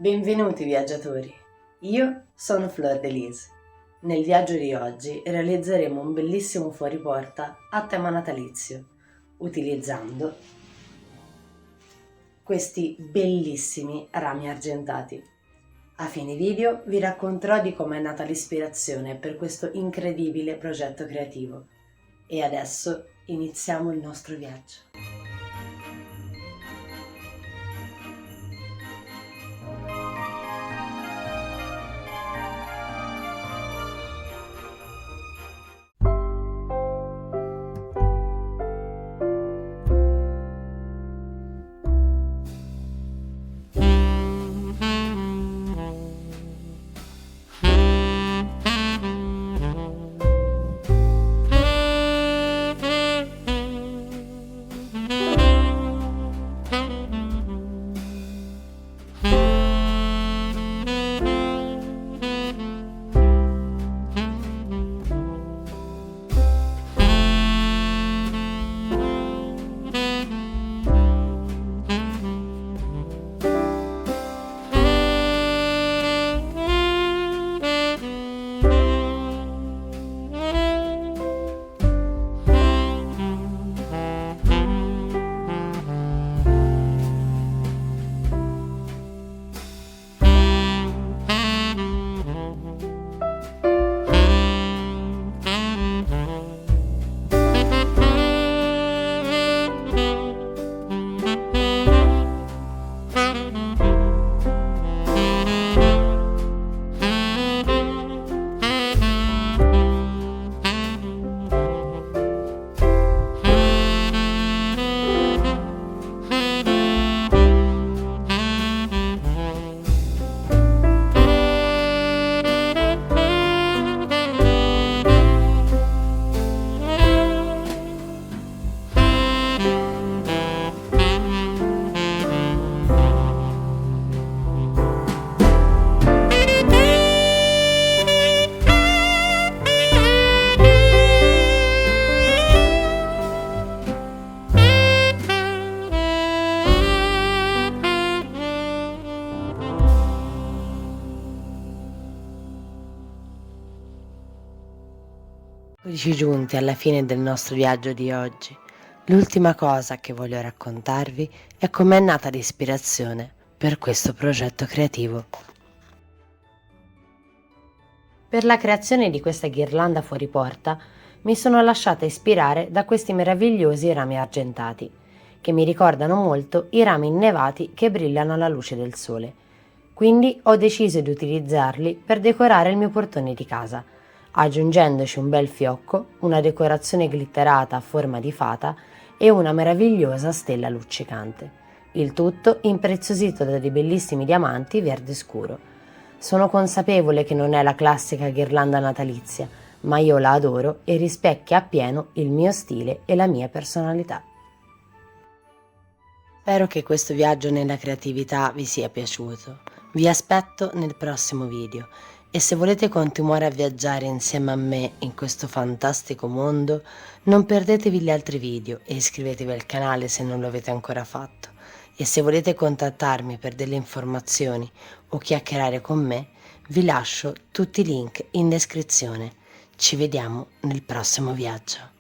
Benvenuti viaggiatori, io sono Flor Delise. Nel viaggio di oggi realizzeremo un bellissimo fuoriporta a tema natalizio, utilizzando questi bellissimi rami argentati. A fine video vi racconterò di come è nata l'ispirazione per questo incredibile progetto creativo. E adesso iniziamo il nostro viaggio. Eccoci giunti alla fine del nostro viaggio di oggi. L'ultima cosa che voglio raccontarvi è com'è nata l'ispirazione per questo progetto creativo. Per la creazione di questa ghirlanda fuori porta mi sono lasciata ispirare da questi meravigliosi rami argentati, che mi ricordano molto i rami innevati che brillano alla luce del sole. Quindi ho deciso di utilizzarli per decorare il mio portone di casa, aggiungendoci un bel fiocco, una decorazione glitterata a forma di fata e una meravigliosa stella luccicante. Il tutto impreziosito da dei bellissimi diamanti verde scuro. Sono consapevole che non è la classica ghirlanda natalizia, ma io la adoro e rispecchia appieno il mio stile e la mia personalità. Spero che questo viaggio nella creatività vi sia piaciuto. Vi aspetto nel prossimo video. E se volete continuare a viaggiare insieme a me in questo fantastico mondo, non perdetevi gli altri video e iscrivetevi al canale se non lo avete ancora fatto. E se volete contattarmi per delle informazioni o chiacchierare con me, vi lascio tutti i link in descrizione. Ci vediamo nel prossimo viaggio.